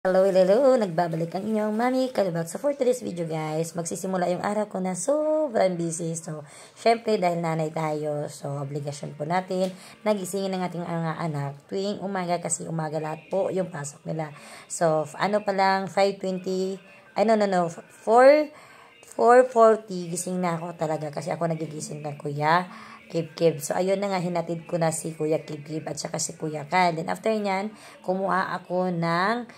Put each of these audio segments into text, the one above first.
Hello, hello! Nagbabalik ang inyong Mami Kalibak. So, for today's video guys, magsisimula yung araw ko na sobrang busy. So, syempre dahil nanay tayo, so, obligasyon po natin, nagisingin ng ating mga anak tuwing umaga kasi umaga lahat po yung pasok nila. So, ano pa lang, 5:20, 4:40, gising na ako talaga kasi ako nagigising ng Kuya Kib. So, ayun na nga, hinatid ko na si Kuya Kib at saka si Kuya Kal. Then, after nyan, kumuha ako ng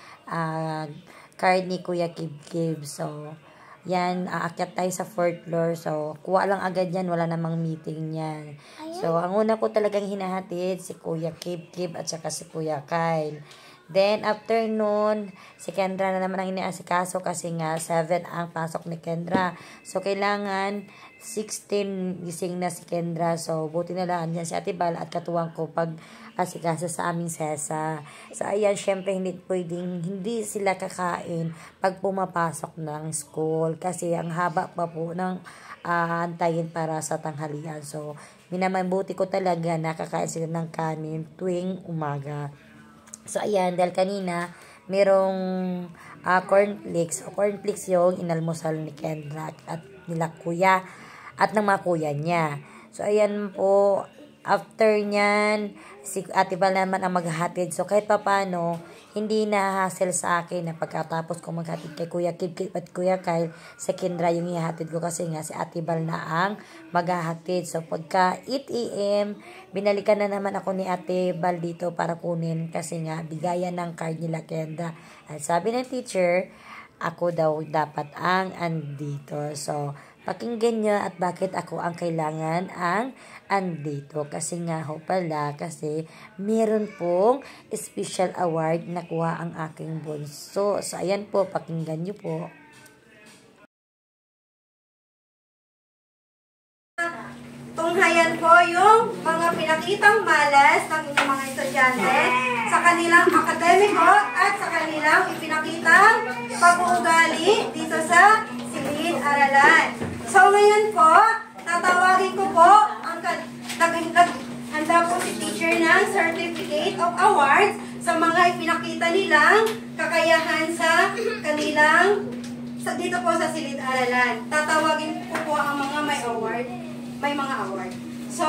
card ni Kuya Kib. So, yan, aakyat tayo sa 4th floor. So, kuha lang agad yan, wala namang meeting yan. So, ang una ko talagang hinahatid, si Kuya Kib at saka si Kuya Kyle. Then, after nun, si Kendra na naman ang iniasikaso kasi nga 7 ang pasok ni Kendra. So, kailangan 16 gising na si Kendra. So, buti na lang andyan si Ate Bal at katuwang ko pag asikasa sa aming sesa. So, ayan, syempre hindi sila kakain pag pumapasok ng school kasi ang haba pa po ng antayin para sa tanghalian. So, minamabuti ko talaga nakakain sila ng kanin tuwing umaga. So, ayan, dahil kanina, merong cornflakes. O, cornflakes yung inalmusal ni Kendra at nila kuya at ng mga kuya niya. So, ayan po, after nyan, si Ate Bal naman ang maghahatid. So, kahit papano, hindi na hassle sa akin na pagkatapos ko maghatid kay Kuya Kib at Kuya Kyle, sa Kendra yung ihatid ko kasi nga si Ate Bal na ang maghahatid. So, pagka 8 AM, binalikan na naman ako ni Ate Bal dito para kunin kasi nga bigayan ng card nila Kendra. At sabi ng teacher, ako daw dapat ang andito. So, pakinggan nyo at bakit ako ang kailangan ang andito. Kasi nga ho pala, kasi meron pong special award na kuha ang aking bunso. So, ayan po, pakinggan nyo po. Tunghayan po yung mga pinakitang malas ng inyong mga estudyante sa kanilang akademiko at sa kanilang ipinakitang pag-uugali dito sa silid-aralan. So ngayon po, tatawagin ko po ang handa po si teacher ng Certificate of Awards sa mga ipinakita nilang kakayahan sa kanilang dito po sa silid-aralan. Tatawagin ko po ang mga may award. May mga award. So,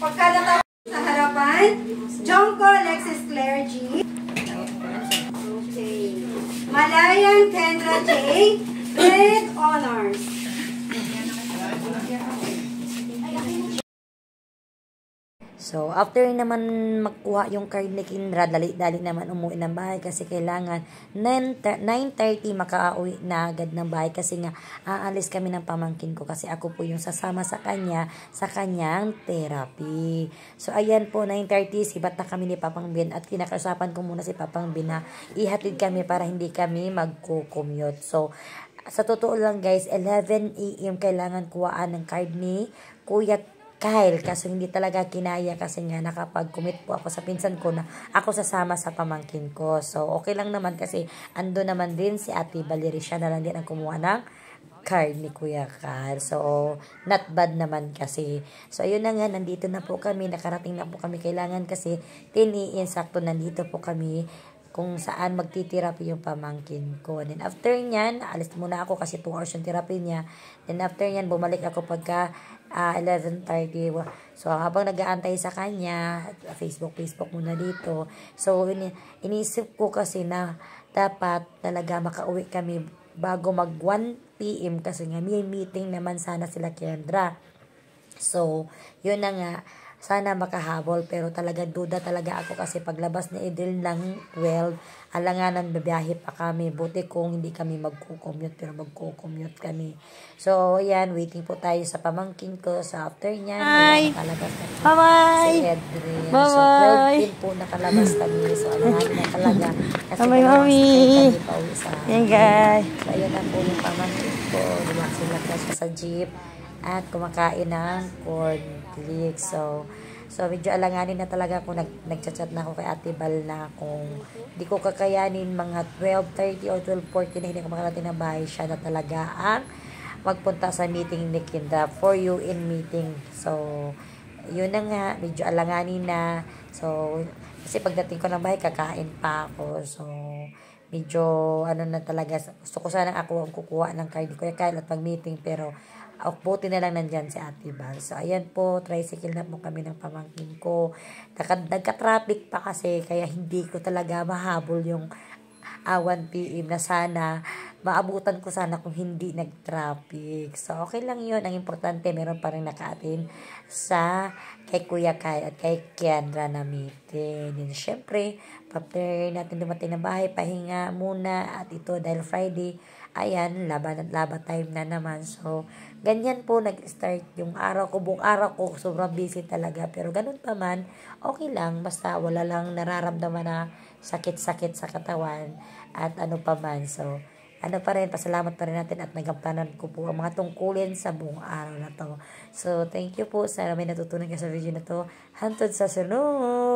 pagkalatawag sa harapan, Jonko Alexis Claire G. Okay. Malayan Kendra J. With honors. So, after naman magkuha yung card ni Kendra, dali-dali naman umuwi ng bahay kasi kailangan 9:30 makauwi na agad ng bahay kasi nga aalis kami ng pamangkin ko kasi ako po yung sasama sa kanya sa kanyang therapy. So, ayan po, 9:30, sibat na kami ni Papang Bin at kinakasapan ko muna si Papang Bin na ihatid kami para hindi kami magko-commute. So, sa totoo lang guys, 11 AM kailangan kuhaan ng card ni Kuya Kyle, kaso hindi talaga kinaya kasi nga nakapag-commit po ako sa pinsan ko na ako sasama sa pamangkin ko. So, okay lang naman kasi ando naman din si Ate Valerie, siya na lang din ang kumuha ng card ni Kuya Kyle. So, not bad naman kasi. So, ayun na nga, nandito na po kami, nakarating na po kami. Kailangan kasi 10 AM, sakto nandito po kami kung saan magti-therapy yung pamangkin ko. Then after nyan, alis muna ako kasi 2 hours yung therapy niya. Then after nyan, bumalik ako pagka 11:30. So, habang nag-aantay sa kanya, Facebook muna dito. So, iniisip ko kasi na dapat talaga makauwi kami bago mag 1 PM kasi nga may meeting naman sana sila Kendra. So, yun na nga. Sana makahabol pero talaga duda talaga ako kasi paglabas ni Edel ng 12, alanganan babiyahe pa kami. Buti kung hindi kami magko-commute pero magko-commute kami. So, yan, waiting po tayo sa pamangkin ko. So, after niyan, nakalabas na si Edrin. So, 12 din po nakalabas kami. So, alanganan na talaga. Kasi Mami. kami pauwi sa Yan guys. So, ayan na po yung pamangkin ko. Relax siya sa jeep at kumakain ng cornflakes. So medyo alanganin na talaga ako, nagchat-chat na ako kay Ate Bal na kung hindi ko kakayanin mga 12:30 or 12:40 na hindi ko makarating ng bahay, siya na talaga ang magpunta sa meeting ni Kendra for you in meeting. So, yun na nga, medyo alanganin na. So, kasi pagdating ko ng bahay, kakain pa ako. So, medyo ano na talaga, gusto ko sana ako ang kukuha ng card ni Kuya Kyle at mag-meeting, pero buti na lang nandyan si Ate Bal. So, ayan po, tricycle na po kami ng pamangkin ko. Nagka-traffic pa kasi, kaya hindi ko talaga mahabol yung 1 p.m. na sana. Maabutan ko sana kung hindi nag-traffic. So, okay lang yun. Ang importante, meron pa rin nakaatin sa kay Kuya Kyle at kay Kiandra na meeting. And syempre, after natin dumating na bahay, pahinga muna. At ito, dahil Friday, ayan, laban time na naman. So, ganyan po nag-start yung araw ko. Buong araw ko, sobrang busy talaga. Pero ganun pa man, okay lang. Basta wala lang nararamdaman na sakit-sakit sa katawan at ano pa man. So, ano pa rin, pasalamat pa rin natin at nagampanan ko po ang mga tungkulin sa buong araw na to. So, thank you po. Sana may natutunan ka sa video na to. Hantod sa sunod!